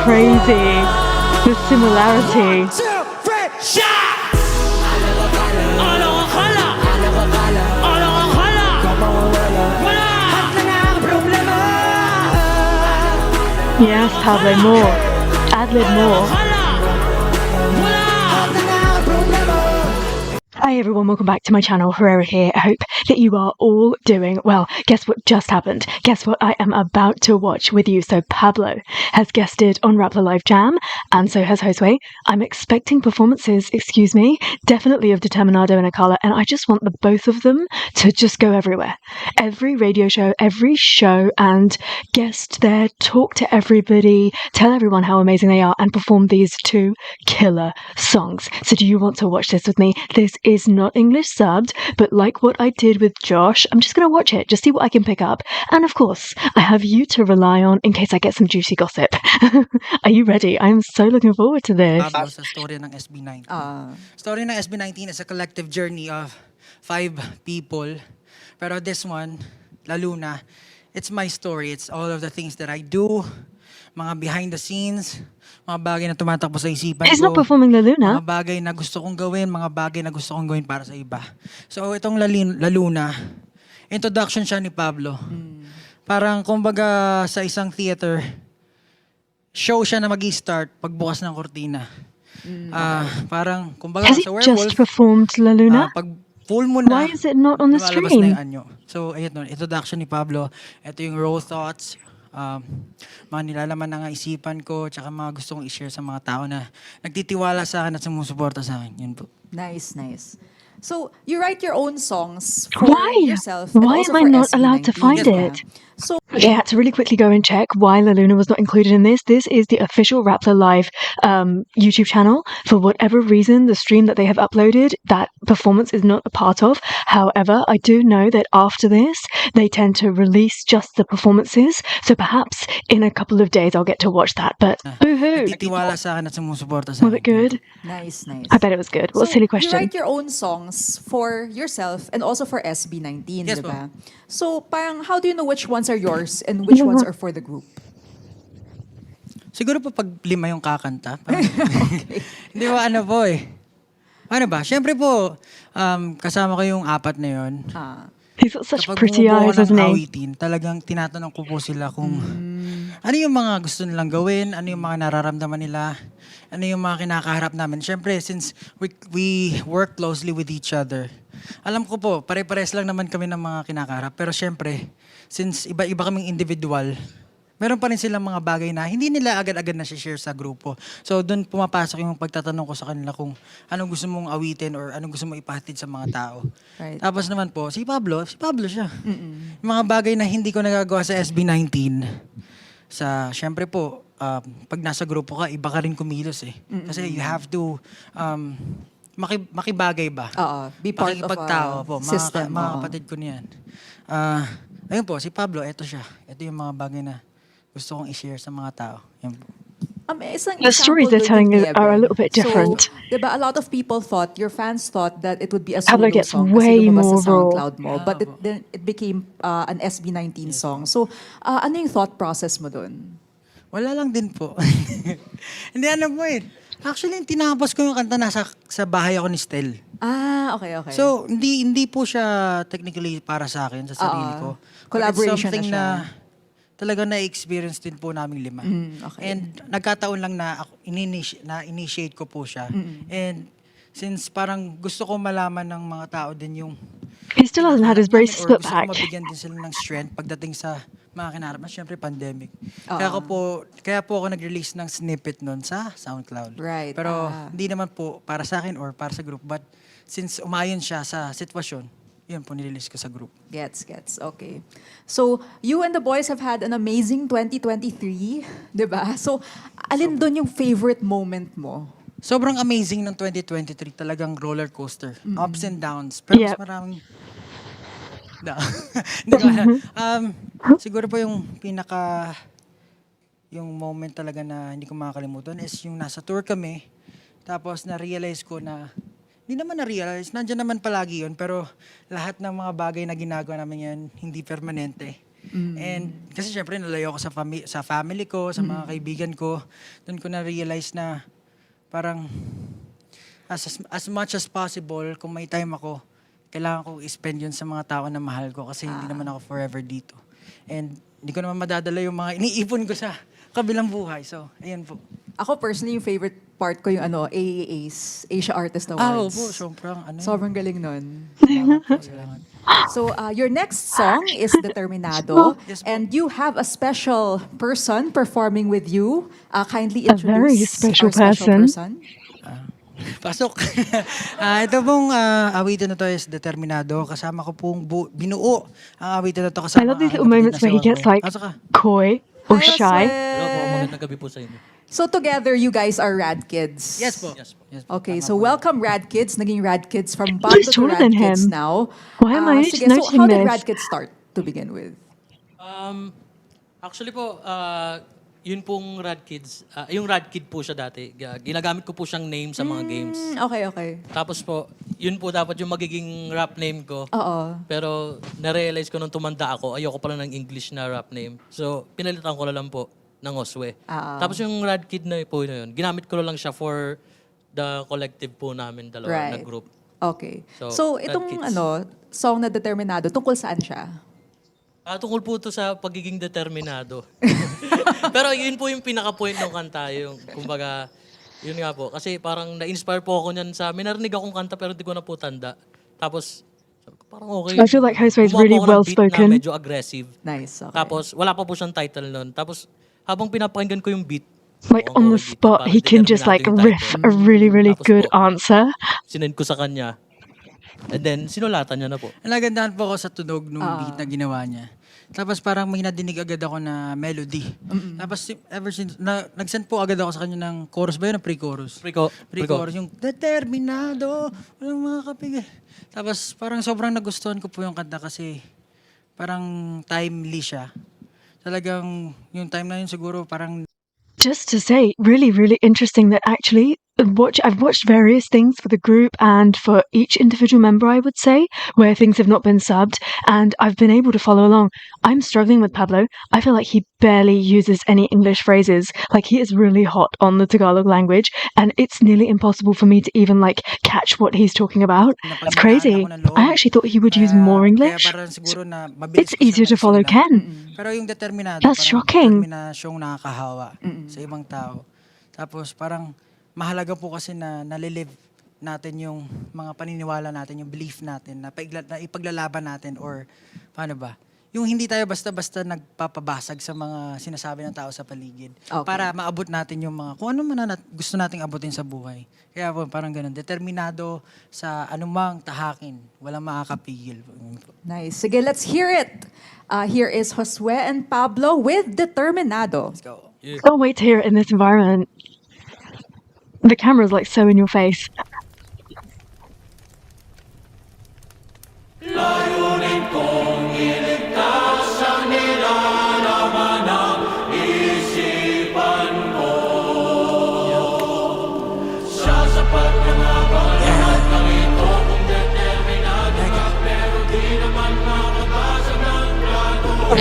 crazy. The similarity. Yes, Pablo, more. Ad-lib more. Hi everyone, welcome back to my channel. Herrera here. I hope that you are all doing well. Guess what just happened? Guess what I am about to watch with you? So Pablo has guested on Rappler Live Jam, and so has Josue. I'm expecting performances, definitely of Determinado and Akala, and I just want the both of them to just go everywhere. Every radio show, every show, and guest there, talk to everybody, tell everyone how amazing they are, and perform these two killer songs. So do you want to watch this with me? This is not English subbed, but like what I did with Josh, I'm just going to watch it, just see what I can pick up. And of course, I have you to rely on in case I get some juicy gossip. Are you ready? I'm so looking forward to this. Pablo sa story ng SB19. Story ng SB19 is a collective journey of 5 people. Pero this one, lalo na, it's my story. It's all of the things that I do, mga behind the scenes, mga bagay na tumatakbo sa isipan ko. He's not performing La Luna. Mga bagay na gusto kong gawin, mga bagay na gusto kong gawin para sa iba. So itong La Luna, introduction siya ni Pablo. Parang kumbaga sa isang theater, show siya na mag-i-start pagbukas ng kortina. Parang kumbaga Has he sa werewolf, just performed La Luna? pag full mo na, Why is it not on the lumalabas na stream? yung anyo. So ayun, introduction ni Pablo. Ito yung raw thoughts, mga nilalaman ng isipan ko, tsaka mga gusto kong i-share sa mga tao na nagtitiwala sa akin at sumusuporta sa akin. Yun po. Nice, nice. So, you write your own songs for Why? yourself and Why also am I for not allowed to SB19, find diba? it? So, Okay, I had to really quickly go and check why La Luna was not included in this. This is the official Rappler Live YouTube channel. For whatever reason, the stream that they have uploaded, that performance is not a part of. However, I do know that after this, they tend to release just the performances. So perhaps in a couple of days, I'll get to watch that. But boo-hoo! Nagtitiwala sa akin at sumusuporta sa akin. Was it good? nice, nice. I bet it was good. What a So, silly you question. write your own songs for yourself and also for SB19, Yes, diba? So, parang, how do you know which ones are yours and which ones are for the group? Siguro po pag 5 yung kakanta. Parang, hindi ba ano po eh. Ano ba? Siyempre po, kasama ko yung 4 na yun. He's got such Kapag pretty bumubuo eyes, ako ng hasn't he? awitin, talagang tinatanong ko po sila kung ano yung mga gusto nilang gawin, ano yung mga nararamdaman nila, ano yung mga kinakaharap namin. Siyempre, since we work closely with each other, alam ko po, pare-pares lang naman kami ng mga kinakaharap. Pero siyempre, since iba-iba kaming individual, meron pa rin silang mga bagay na hindi nila agad-agad na share sa grupo. So doon pumapasok yung pagtatanong ko sa kanila kung anong gusto mong awitin or anong gusto mong ipahatid sa mga tao. Right. Tapos naman po, si Pablo siya. Yung mga bagay na hindi ko nagagawa sa SB19, syempre po, pag nasa grupo ka, iba ka rin kumilos eh. Kasi you have to makibagay ba? Be part of Makikipagtao po. a system. Mga kapatid ko niyan. Ayun po, si Pablo, eto siya. Ito yung mga bagay na gusto kong i-share sa mga tao. Yan po. Isang The stories they're example telling dun are yung a Niebe. little bit different. So, diba, a lot of people thought, your fans thought that it would be a Pablo solo gets song way kasi lumabas more sa raw. SoundCloud mo. But then it became an SB19 song. So, ano yung thought process mo dun? Wala lang din po. Hindi, ano po eh. Actually, tinapos ko yung kanta sa bahay ako ni Stel. Okay. So, hindi po siya technically para sa akin, sa sarili ko. But Collaboration it's something na siya. na talaga na-experience din po naming 5. Okay. And nagkataon lang na initiate ko po siya. And since parang gusto ko malaman ng mga tao din yung He still hasn't had his braces or put gusto back. ko mabigyan din sila ng strength pagdating sa mga kinarap na syempre pandemic. Kaya po ako nag-release ng snippet nun sa SoundCloud. Right. Pero hindi naman po para sa akin or para sa group, but since umayon siya sa sitwasyon, yun po nirelease ko sa group. Gets. Okay. So, you and the boys have had an amazing 2023, di ba? So, alin doon yung favorite moment mo? Sobrang amazing ng 2023, talagang roller coaster. Ups and downs. Pero mas Yep. maraming Hindi ko siguro po yung yung moment talaga na hindi ko makakalimutan is yung nasa tour kami. Tapos na-realize ko na hindi naman na-realize, nandiyan naman palagi yun, pero lahat ng mga bagay na ginagawa namin yan, hindi permanente. And kasi syempre nalayo ako sa family ko, sa mga kaibigan ko. Doon ko na-realize na parang as much as possible, kung may time ako, kailangan ko i-spend yun sa mga tao na mahal ko kasi hindi naman ako forever dito. And hindi ko naman madadala yung mga iniipon ko sa kabilang buhay. So, ayun po. Ako personally, yung favorite part ko yung AAAs, Asia Artist Awards. Po, sobrang Sobrang galing nun. Salamat. So, your next song is Determinado. Yes, po. And you have a special person performing with you. Kindly A very introduce special our special person. Pasok. Ito pong awitin na to is Determinado. Kasama ko pong binuo ang awitin na to. I love these little moments where he gets like coy or Hi, shy. Hello po, Josue. magandang gabi po sa inyo. So together, you guys are Rad Kids. Yes po. Yes po. Yes po. Okay, Tama so po. welcome Rad Kids. Naging Rad Kids from He's Pablo to taller Rad than Kids him. now. Why am I Sige, not so how did noticing Rad this? Kids start to begin with? Actually po, yun pong Rad Kids, yung Rad Kid po siya dati. Ginagamit ko po siyang name sa mga games. Okay. Tapos po, yun po dapat yung magiging rap name ko. Oo. Pero na-realize ko nung tumanda ako, ayoko pala ng English na rap name. So, pinalitan ko na lang po ng Josue. Tapos yung Rad Kid na po na yun, ginamit ko na lang siya for the collective po namin dalawa na group. Okay. So, So, Rad itong Kids. song na Determinado, tungkol saan siya? Tungkol po ito sa pagiging determinado. Pero yun po yung pinaka-point ng kanta. Yung, kumbaga, yun nga po. Kasi parang na-inspire po ako niyan sa... May narinig akong kanta pero di ko na po tanda. Tapos, sabi ko, parang okay. I feel like Josue is Gumawa really po ako ng beat well-spoken. na medyo aggressive. Nice, okay. Tapos, wala pa po siyang title nun. Tapos, habang pinapakinggan ko yung beat, Like mukhang on the okay beat, spot, parang he can just like Determinado yung riff title. a really Tapos good po, answer. sinend ko sa kanya. And then, sinulatan niya na po. Nagandaan po ako sa tunog nung beat na ginawa niya. Tapos parang may nadinig agad ako na melody. Tapos ever since, nag-send po agad ako sa kanya ng chorus ba yun? Pre-chorus. Pre-chorus. Yung Determinado, walang makakapigil. Tapos parang sobrang nagustuhan ko po yung kanta kasi parang timely siya. Talagang yung time na yun siguro parang Just to say, really interesting that actually I've watched various things for the group and for each individual member, I would say, where things have not been subbed, and I've been able to follow along. I'm struggling with Pablo. I feel like he barely uses any English phrases. Like, he is really hot on the Tagalog language, and it's nearly impossible for me to even like catch what he's talking about. It's crazy. I actually thought he would use more English. Kaya parang siguro na mabilis It's ko siya easier to follow naisulat. Ken. Pero yung Determinado, That's parang shocking. determinasyong nakakahawa sa ibang tao. Tapos parang mahalaga po kasi na nalilive natin yung mga paniniwala natin, yung belief natin, na ipaglalaban natin or paano ba? Yung hindi tayo basta-basta nagpapabasag sa mga sinasabi ng tao sa paligid. Okay. Para maabot natin yung mga, kung ano man na gusto nating abutin sa buhay. Kaya po, parang ganun. Determinado sa anumang tahakin. Walang makakapigil. Nice. Sige, let's hear it. Here is Josue and Pablo with Determinado. Let's go. Can't wait to hear it in this environment. The camera's like so in your face.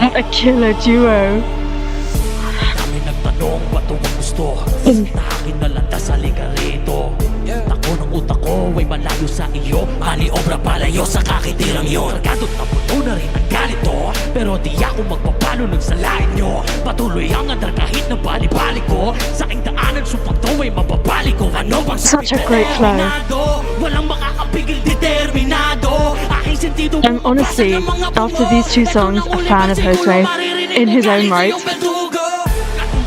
What a killer duo. Kami nagtanong ba't ang gusto sa akin na landas sa ligarito. Tako ng utak ko ay malayo sa iyo, maniobra palayo sa kakitirang yon. Kargado't napuno na rin ang ganito, pero di ako magpapalo ng salain nyo. Patuloy ang andar kahit na bali-bali ko, sa aking daanan supang to ay mababalik ko. Ano bang sabi? Such a great flow. Walang makakapigil, determinado. Aking sentido. I'm honestly, after these two songs, a fan of Josue in his own right.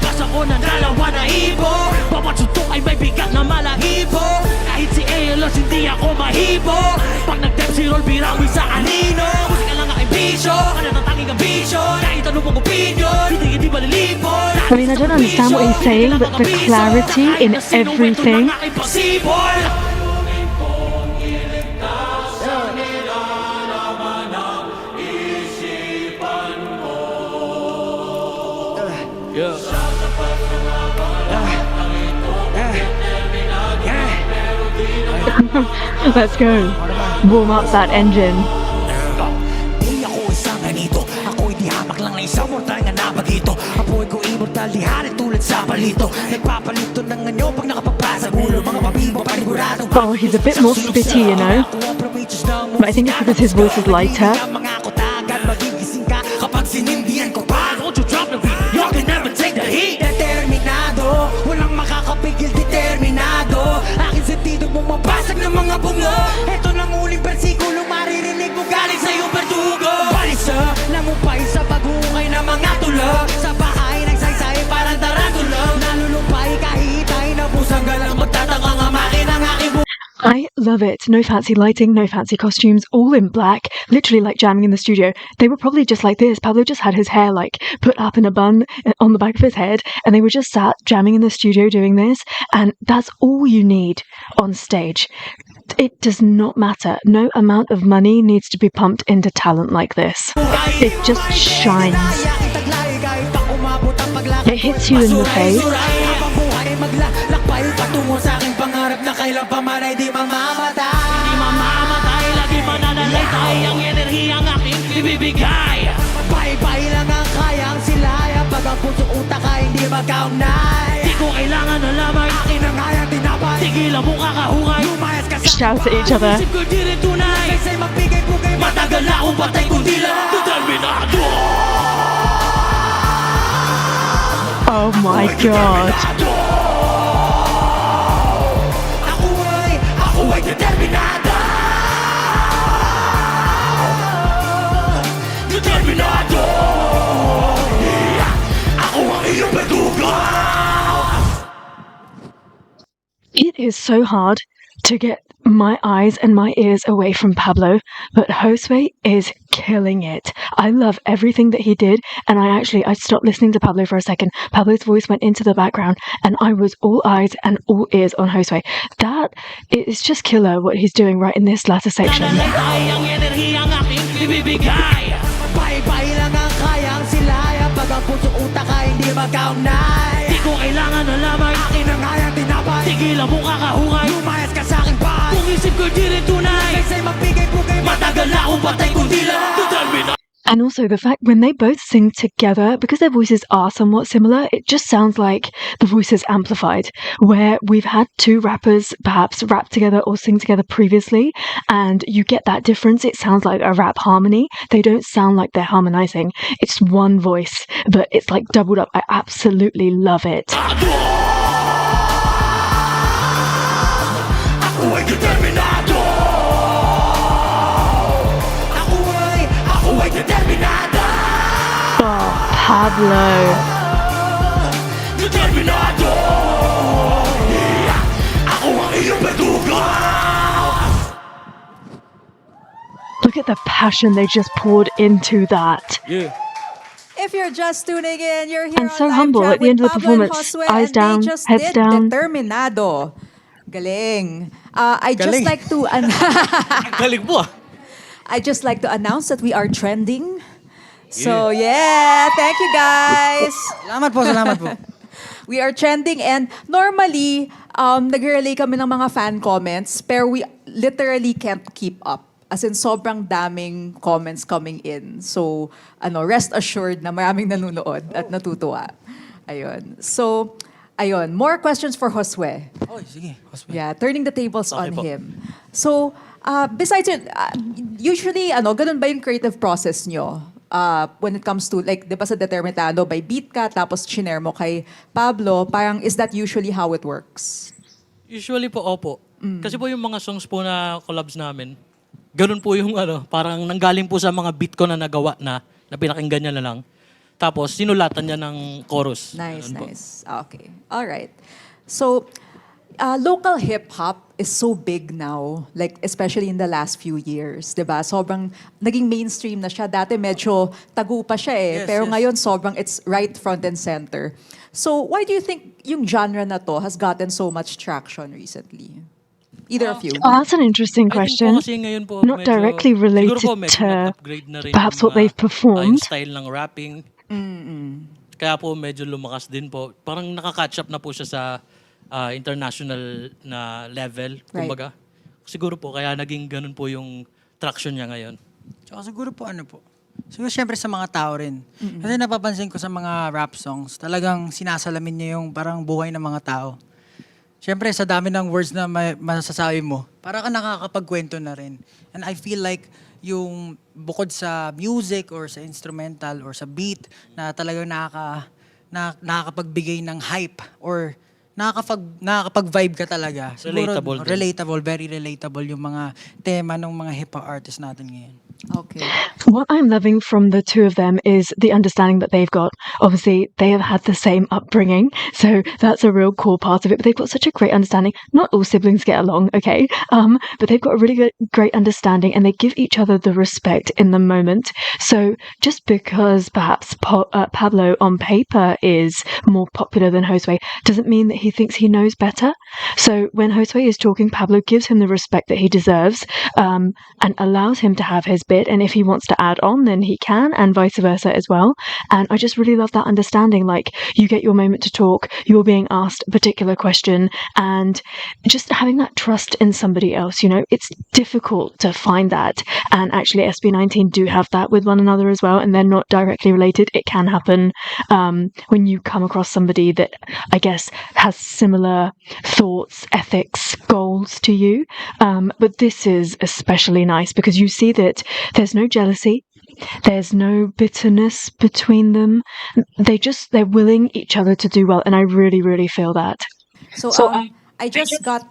Basa ko ng dalawa na ibo, bawat suntok ay may bigat na malahibo. Kahit si Elos hindi ako mahibo, pag nag-dep si Roll birawin sa anino. Musika lang ang bisyo, ano tatanging ang bisyo. Kahit ano mong opinion, hindi malilipon. I mean, I don't understand what he's saying, but the clarity in everything. Let's go. Warm up that engine. Di ako isang ganito, ako'y di hamak lang dito. Apoy ko immortal, di hari tulad sa palito. Nagpapalito ng anyo pag nakapagpasa ulo. Mga pabibo paniguradong Oh, he's a bit more spitty, you know. But I think it's because his voice is lighter. Kapag sinindihan ko pa, don't you drop the beat, you can never take the heat. Determinado, walang makakapigil, determinado. Akin sentido mo mabasag ng mga bungo. Ito ng uling bersikulo, maririnig mo galing sa'yo berdugo. Balisa, namupay sa pag-uukay ng mga tulog. Sa bahay ng saysay, parang tarantulog. Nalulumpay kahit ay nabusang galang. Magtataka nga makin ang aking buhay. I love it. No fancy lighting, no fancy costumes, all in black, literally like jamming in the studio. They were probably just like this. Pablo just had his hair like put up in a bun on the back of his head, and they were just sat jamming in the studio doing this, and that's all you need on stage. It does not matter. No amount of money needs to be pumped into talent like this. It just shines. It hits you in the face. Maglalakbay patungo sa aking pangarap na kailan pa man ay di mamamatay. Di mamamatay, lagi mananalaysay ang enerhiyang aking ibibigay. Bye-bye lang ang kayang silaya pag ang puso utak ay hindi magkaugnay. Di ko kailangan na lamang akin ang hayang tinapay. Tigilan mo kakahungay. Lumayas ka sa Shout at each other. isip ko di rin tunay. Kaysa'y magbigay-bugay. Matagal na akong patay kundi lang determinado. Oh my god. Ako ay determinado. Determinado. Ako ang iyong berdugo. It is so hard to get my eyes and my ears away from Pablo, but Josue is killing it. I love everything that he did, and I stopped listening to Pablo for a second. Pablo's voice went into the background, and I was all eyes and all ears on Josue. That is just killer what he's doing right in this latter section. Nanalaysay ang enerhiyang aking ibibigay. Bye-bye lang ang kayang silaya pag ang puso utak ay hindi magkaugnay. Di ko kailangan na lamang akin ang hayang tinapay. Tigilan mo kakahungay. Lumayas ka sa aking bahay. Kung isip ko di rin tunay. Kaysa'y magbigay-bugay. Matagal na akong patay kundi lang determinado. And also the fact when they both sing together, because their voices are somewhat similar, it just sounds like the voices amplified. Where we've had two rappers perhaps rap together or sing together previously, and you get that difference. It sounds like a rap harmony. They don't sound like they're harmonizing. It's one voice, but it's like doubled up. I absolutely love it. Ako ay determinado. Ako ay determinado. Oh, Pablo. Determinado. Ako ang iyong berdugo. Look at the passion they just poured into that. Yeah. If you're just tuning in, you're here And on so Live humble Jam at the end with of the Pablo and performance. Josue, Eyes and down, they just heads did down. Determinado. Galing. I just Galing. like to Galing po ah. I just like to announce that we are trending. So yeah, thank you guys. Salamat po, salamat po. We are trending, and normally nag-relay kami ng mga fan comments, pero we literally can't keep up. As in, sobrang daming comments coming in. So, rest assured na maraming nanonood at natutuwa. Ayun. So, ayun. More questions for Josue. Oy, sige. Josue. Yeah, turning the tables Okay on po. him. So, besides yun, usually, ganun ba yung creative process nyo? When it comes to, like, di ba sa Determinado, by beat ka, tapos chinare mo kay Pablo, parang, is that usually how it works? Usually po, opo. Kasi po yung mga songs po na collabs namin, ganun po yung parang nanggaling po sa mga beat ko na nagawa na pinakinggan niya na lang. Tapos sinulatan niya ng chorus. Nice, Ganun po. nice. Okay. All right. So, local hip-hop is so big now, like especially in the last few years, 'di ba? Sobrang naging mainstream na siya. Dati medyo tagu pa siya eh, Yes, pero yes. ngayon sobrang it's right front and center. So, why do you think yung genre na to has gotten so much traction recently? Either of you. Oh, that's an interesting I think question. po kasi ngayon po Not directly related siguro po medyo to nag-upgrade na rin perhaps yung what they've performed. yung style ng rapping. Kaya po medyo lumakas din po. Parang nakaka-catch up na po siya sa international na level, Right. kumbaga. Siguro po kaya naging ganun po yung traction niya ngayon. Tsaka siguro po Siguro syempre sa mga tao rin. Kasi napapansin ko sa mga rap songs, talagang sinasalamin niya yung parang buhay ng mga tao. Syempre sa dami ng words na masasabi mo, para ka nakakapagkwento na rin. And I feel like yung bukod sa music or sa instrumental or sa beat na talagang nakakapagbigay ng hype or nakakapag-vibe ka talaga. Siguro, Relatable din. relatable, very relatable yung mga tema ng mga hip-hop artists natin ngayon. Okay. What I'm loving from the two of them is the understanding that they've got. Obviously, they have had the same upbringing, so that's a real cool part of it. But they've got such a great understanding. Not all siblings get along, okay? But they've got a really great understanding, and they give each other the respect in the moment. So just because perhaps Pablo on paper is more popular than Josue doesn't mean that he thinks he knows better. So when Josue is talking, Pablo gives him the respect that he deserves, and allows him to have his bit, and if he wants to add on then he can, and vice versa as well. And I just really love that understanding, like you get your moment to talk, you're being asked a particular question, and just having that trust in somebody else, you know, it's difficult to find that, and actually SB19 do have that with one another as well, and they're not directly related. It can happen when you come across somebody that I guess has similar thoughts, ethics, goals to you, but this is especially nice because you see that there's no jealousy, there's no bitterness between them. They're willing each other to do well, and I really, really feel that. So, I just got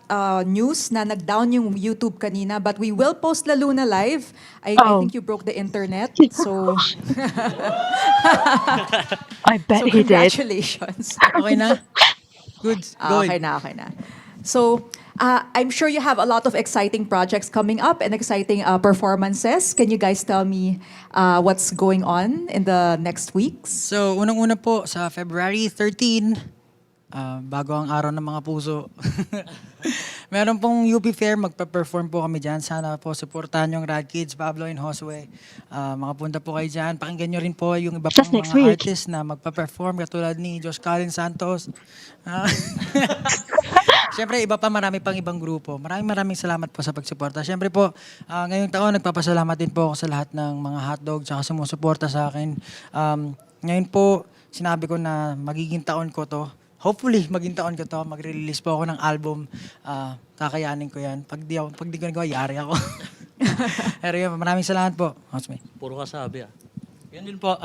news na nag-down yung YouTube kanina, but we will post La Luna live. I think you broke the internet. So, I bet so he did. congratulations. Okay na? Good. Go Okay na, okay na. So, I'm sure you have a lot of exciting projects coming up and exciting performances. Can you guys tell me what's going on in the next weeks? So, unang-una po, sa February 13, bago ang araw ng mga puso, meron pong UP Fair, magpa-perform po kami dyan. Sana po supportahan yung Rad Kids, Pablo and Josue. Makapunta po kayo dyan. Pakinggan nyo rin po yung iba Just pang next mga week. artists na magpa-perform, katulad ni JOSHCULLEN Santos. Siyempre, iba pa, marami pang ibang grupo. Maraming salamat po sa pagsuporta. Siyempre po, ngayong taon, nagpapasalamat din po ako sa lahat ng mga hotdog tsaka sumusuporta sa akin. Ngayon po, sinabi ko na magiging taon ko to. Hopefully, maging taon ko to. Mag-release po ako ng album. Kakayanin ko yan. Pag di ko nagawa, yari ako. Pero yun, maraming salamat po. Josue. Puro kasabi Yan din po.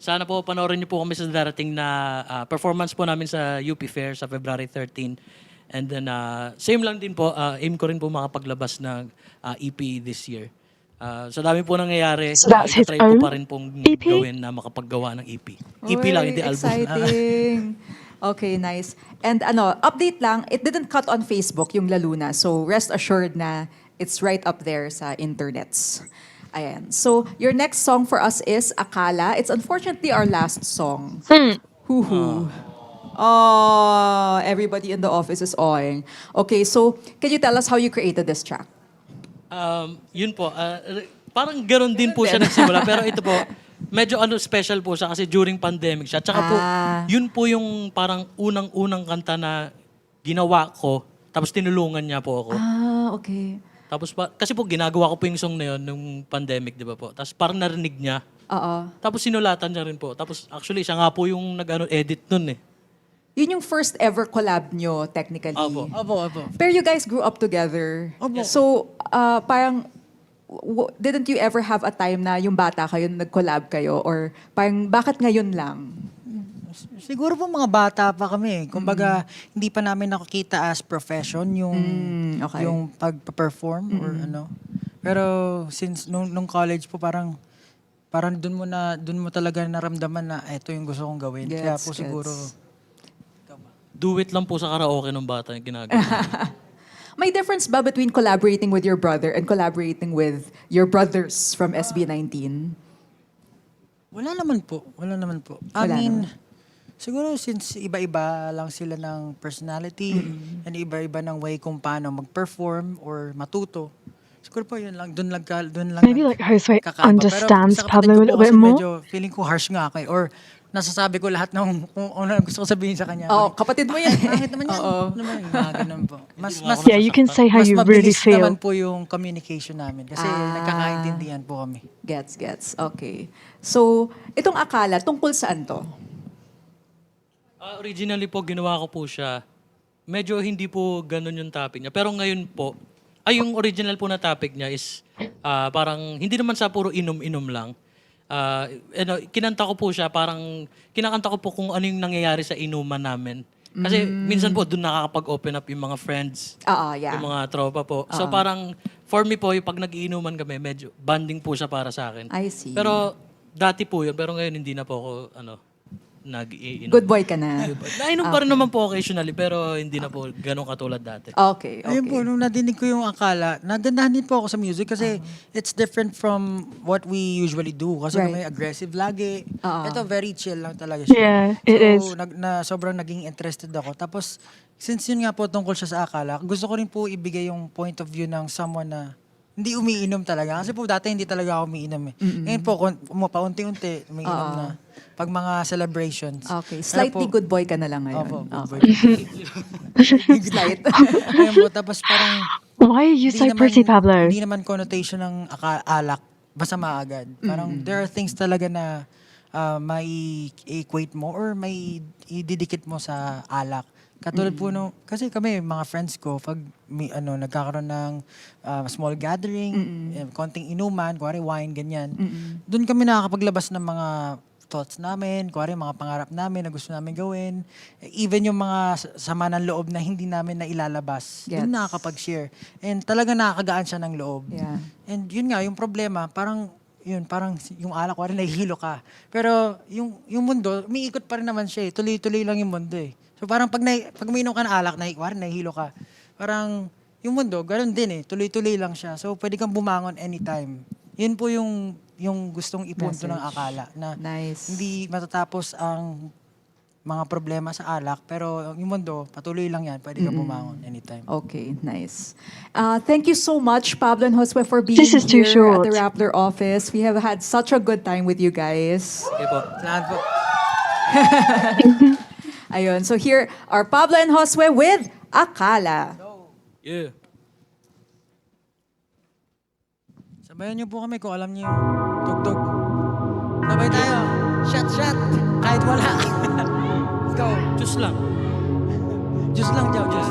Sana po panoorin niyo po kami sa darating na performance po namin sa UP Fair sa February 13. And then, same lang din po, aim ko rin po makapaglabas ng EP this year. Sa dami po nangyayari, So that's his try ko own pa rin pong EP? gawin na makapaggawa ng EP. EP lang, hindi album. Exciting. Okay, nice. And update lang, it didn't cut on Facebook yung La Luna. So rest assured na it's right up there sa internets. Ayan. So your next song for us is Akala. It's unfortunately our last song. Hoo-hoo. Oh, everybody in the office is awing. Okay, so can you tell us how you created this track? Yun po, parang ganoon din po siya nagsimula. Pero ito po, medyo special po siya kasi during pandemic siya. Tsaka po, yun po yung parang unang-unang kanta na ginawa ko. Tapos tinulungan niya po ako. Okay. Tapos kasi po ginagawa ko po yung song na yun nung pandemic, di ba po? Tapos parang narinig niya. Oo. Tapos sinulatan niya rin po. Tapos actually, siya nga po yung nag-edit nun eh. Yun yung first ever collab nyo, technically. Opo. Pero you guys grew up together. Opo. So, parang, didn't you ever have a time na yung bata kayo, nag-collab kayo? Or parang, bakit ngayon lang? Siguro po mga bata pa kami. Kumbaga, hindi pa namin nakikita as profession yung okay. yung pag-perform or ano. Pero since nung college po parang doon mo talaga naramdaman na ito yung gusto kong gawin. Kaya po siguro Do it lang po sa karaoke ng bata yung ginagawa. May difference ba between collaborating with your brother and collaborating with your brothers from SB19? Wala naman po. I Wala mean, siguro since iba-iba lang sila ng personality and iba-iba ng way kung paano mag-perform or matuto. Siguro po yun lang. Doon lang. Maybe like Josue kakaiba. understands Pero sa kapatid Pablo ko a little po bit kasi more. medyo feeling ko harsh nga ako or nasasabi ko lahat ng kung ano gusto ko sabihin sa kanya. Oh, kapatid mo yan. Bakit naman yan? Oo. Ano naman, mga ganun po. Mas Yeah, you can say how mas you really mabilis naman feel. po yung communication namin kasi nagkakaintindihan po kami. Gets. Okay. So, itong Akala, tungkol saan to? Originally po, ginawa ko po siya. Medyo hindi po ganun yung topic niya. Pero ngayon po, yung original po na topic niya is parang hindi naman sa puro inom-inom lang. Kinanta ko po siya, parang kinakanta ko po kung ano yung nangyayari sa inuman namin. Kasi minsan po doon nakakapag-open up yung mga friends, Yeah. yung mga tropa po. So parang for me po, yung pag nag-iinuman kami, medyo bonding po siya para sa akin. I see. Pero dati po yun, pero ngayon hindi na po ako nag-iinom. Good boy ka na. Nainom pa rin naman po occasionally, pero hindi na po ganun katulad dati. Okay. Ayun po, nung nadinig ko yung Akala, nagandahan din po ako sa music kasi it's different from what we usually do. Kasi Right. may aggressive lagi. Ito, very chill lang talaga siya. Yeah, it is. Sobrang naging interested ako. Tapos, since yun nga po tungkol siya sa Akala, gusto ko rin po ibigay yung point of view ng someone na hindi umiinom talaga. Kasi po dati hindi talaga ako umiinom eh. Ngayon po, paunti-unti, umiinom na. Pag mga celebrations. Okay. Kaya Slightly po, good boy ka na lang ngayon. Opo, good boy. Slight. Ayun po, tapos parang Why are you so pretty, Pablo? Hindi naman connotation ng alak, basta maagad. Parang there are things talaga na may equate mo or may ididikit mo sa alak. Katulad po kasi kami, mga friends ko, pag nagkakaroon ng small gathering, konting inuman, kuwari wine, ganyan, doon kami nakakapaglabas ng mga thoughts namin, kuwari mga pangarap namin na gusto namin gawin. Even yung mga sama ng loob na hindi namin nailalabas, doon nakakapag-share. And talaga nakakagaan siya ng loob. Yeah. And yun nga, yung problema, parang yung alak, kuwari nahihilo ka. Pero yung mundo, umiikot pa rin naman siya eh. Tuloy-tuloy lang yung mundo eh. So parang pag umiinom ka ng alak, kuwari nahihilo ka. Parang yung mundo, ganoon din eh. Tuloy-tuloy lang siya. So pwede kang bumangon anytime. Yun po yung gustong ipunto ng Akala. Na Nice. hindi matatapos ang mga problema sa alak. Pero yung mundo, patuloy lang yan. Pwede kang bumangon anytime. Okay, nice. Thank you so much, Pablo and Josue, for being This is too here short. at the Rappler office. We have had such a good time with you guys. Okay po. Salamat po. Ayun, so here are Pablo and Josue with Akala. Yeah. Sabayan niyo po kami kung alam niyo yung tugtog. Sabay tayo. Shot, shot. Kahit wala. Let's go. Just lang. Just lang, Jow. Just.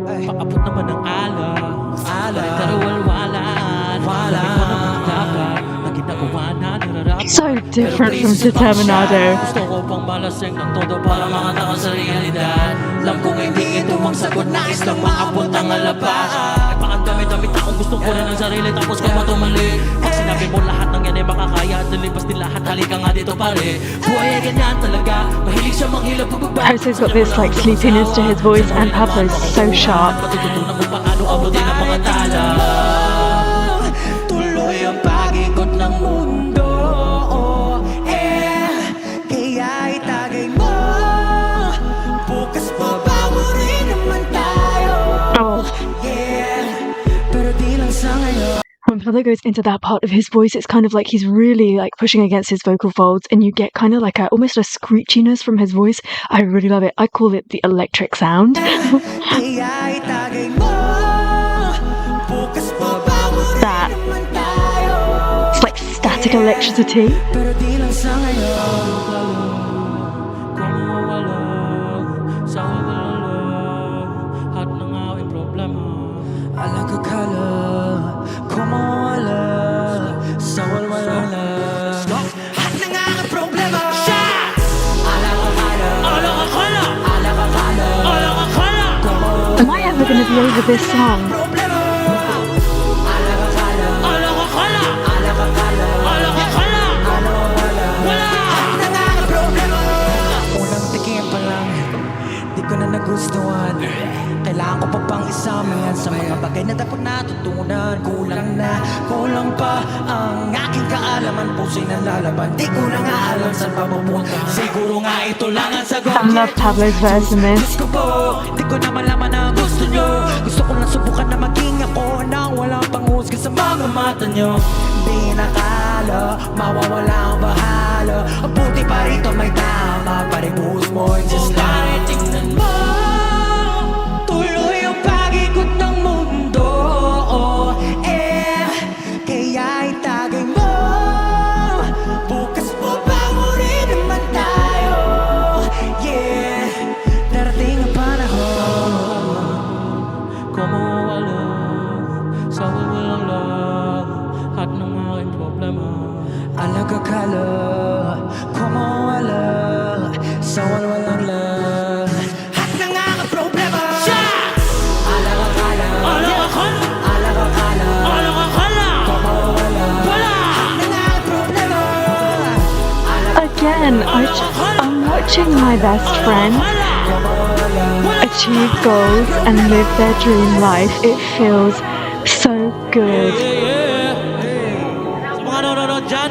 Ay. Paabot naman ng alak Karawalwalan Wala naman dapat Na ginagawa na nararapat So different from Determinado. Gusto ko pang malaseng ng todo para makanta ka sa realidad. Alam kong hindi ito ang sagot, nais lang maabot ang alapahan. Nagpakandami-damit akong gusto ko na ng sarili tapos ka matumali. Pag sinabi mo lahat ng yan ay makakaya at nalipas din lahat, halika nga dito pare. Buhay ay ganyan talaga, mahilig siya manghilap pababa. Jose's got this like sleepiness to his voice, and Pablo's so sharp. Matututunan kung paano abutin ang mga tala. Tuloy ang pag-ikot ng mundo. Kaya itagay mo. Bukas pa bago rin naman tayo. Oh. Pero di lang sa ngayon. When Pablo goes into that part of his voice, it's kind of like he's really like pushing against his vocal folds, and you get kind of like almost a screechiness from his voice. I really love it. I call it the electric sound. Kaya itagay mo. Bukas pa bago rin That. naman tayo. It's like static electricity. Pero di lang sa ngayon. Kung mawala sa walang hat ng aking problema. Alagakala, kung mawala sa walwala. Hat ng aking problema. Shots! Alakakala. Alakakala. Alakakala. Alakakala. Am I ever going to be over this song? Problema. Alakakala. Alakakala. Alakakala. Alakakala. Wala. Hat ng aking problema. Unang tingin pa lang, di ko na nagustuhan. Kailangan ko pa pang isama yan sa mga bagay na dapat natutunan. Kulang pa ang aking laman puso'y nalalaban. Di ko na nga alam saan papupunta. Siguro nga ito lang ang sagot. I love Pablo's verse in this. Diyos ko po, di ko na malaman ang gusto nyo. Gusto ko lang subukan na maging ako nang walang panghusga sa mga mata nyo. Di nakala, mawawala ang bahala. Buti pa rito may tama pa rin buhos mo. Just like tingnan mo, tuloy ang pag-ikot ng mundo. Kaya itagay mo, bukas mo bangunin naman tayo. Yeah, darating ang panahon. Kung mawawala sa walang lang at ng aking problema. Alag akala, kung mawawala sa walang lang at ng aking problema. Alag akala, alag akala, alag akala, alag akala, kung mawawala at ng aking problema. Again, I'm watching my best friend achieve goals and live their dream life. It feels so good. Sa mga nanonood dyan,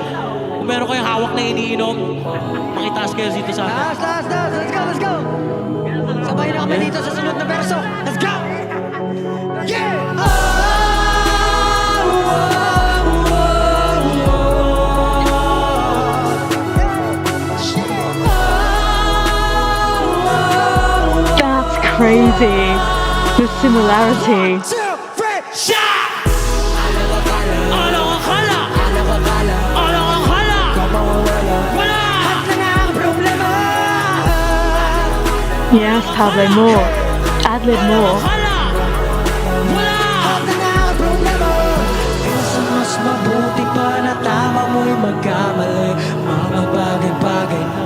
kung meron kayong hawak na iniinom, makitaas kayo dito sa akin. Let's go. Sabay na kami dito sa sunod na verso. Let's go! Yeah! That's crazy. The similarity. Yes, Pablo, more. Ad-lib more. Mas mabuti pa na tama mo'y magkamali. Mga bagay-bagay na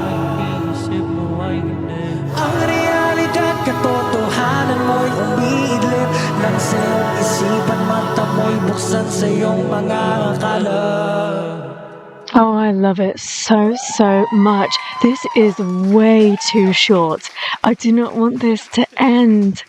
Isip mo ay hindi. ang realidad, katotohanan mo'y umiidlip. Nang sa iyong isipan, mata mo'y buksan sa iyong mga akala. Oh, I love it so much. This is way too short. I do not want this to end.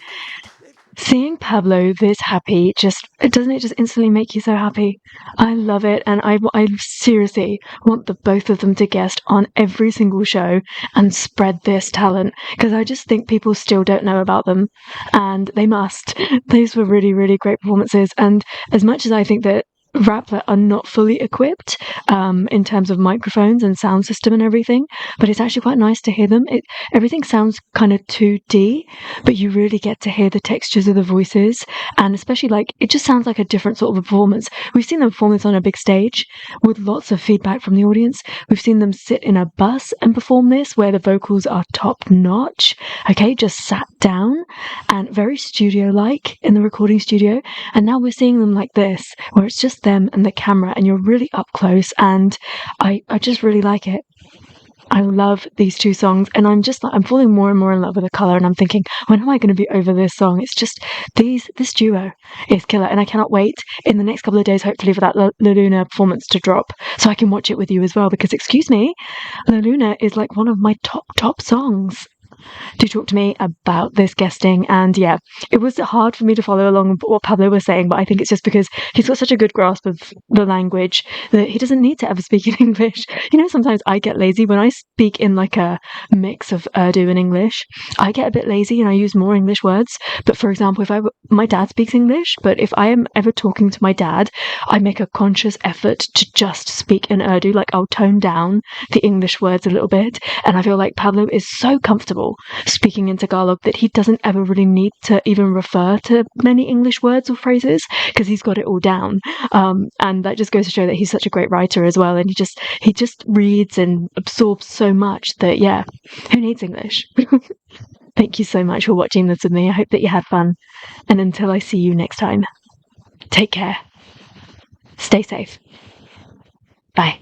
Seeing Pablo this happy, doesn't it just instantly make you so happy? I love it, and I seriously want the both of them to guest on every single show and spread this talent, because I just think people still don't know about them, and they must. These were really, really great performances, and as much as I think that Rappler are not fully equipped in terms of microphones and sound system and everything, but it's actually quite nice to hear them. Everything sounds kind of 2D, but you really get to hear the textures of the voices, and especially it just sounds like a different sort of a performance. We've seen them perform this on a big stage with lots of feedback from the audience. We've seen them sit in a bus and perform this where the vocals are top notch, okay, just sat down and very studio-like in the recording studio, and now we're seeing them like this, where it's just them and the camera and you're really up close, and I just really like it. I love these two songs, and I'm falling more and more in love with Akala, and I'm thinking, when am I going to be over this song? It's just this duo is killer, and I cannot wait in the next couple of days, hopefully, for that La Luna performance to drop so I can watch it with you as well, because excuse me, La Luna is like one of my top songs. Do talk to me about this guesting, and yeah, it was hard for me to follow along what Pablo was saying, but I think it's just because he's got such a good grasp of the language that he doesn't need to ever speak in English. You know, sometimes I get lazy when I speak in like a mix of Urdu and English. I get a bit lazy and I use more English words, but for example, my dad speaks English, but if I am ever talking to my dad, I make a conscious effort to just speak in Urdu. Like, I'll tone down the English words a little bit, and I feel like Pablo is so comfortable speaking in Tagalog that he doesn't ever really need to even refer to many English words or phrases, because he's got it all down. And that just goes to show that he's such a great writer as well, and he just reads and absorbs so much that, yeah, who needs English? Thank you so much for watching this with me. I hope that you had fun, and until I see you next time, take care, stay safe, bye.